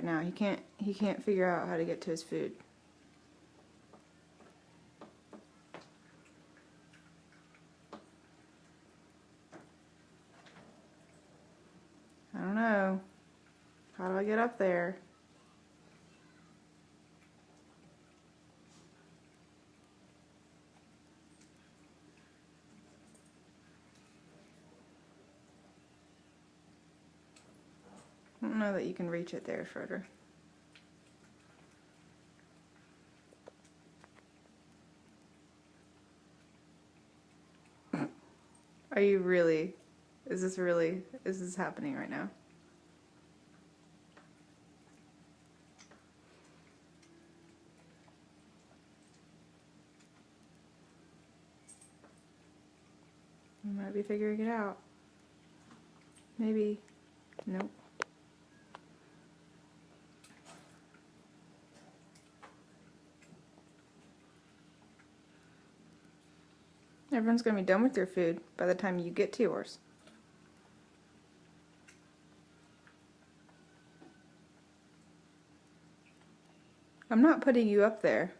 now. He can't figure out how to get to his food. I don't know. How do I get up there? I don't know that you can reach it there, Schroeder. Are you really? Is this happening right now? You might be figuring it out. Maybe. Nope. Everyone's gonna be done with your food by the time you get to yours. I'm not putting you up there.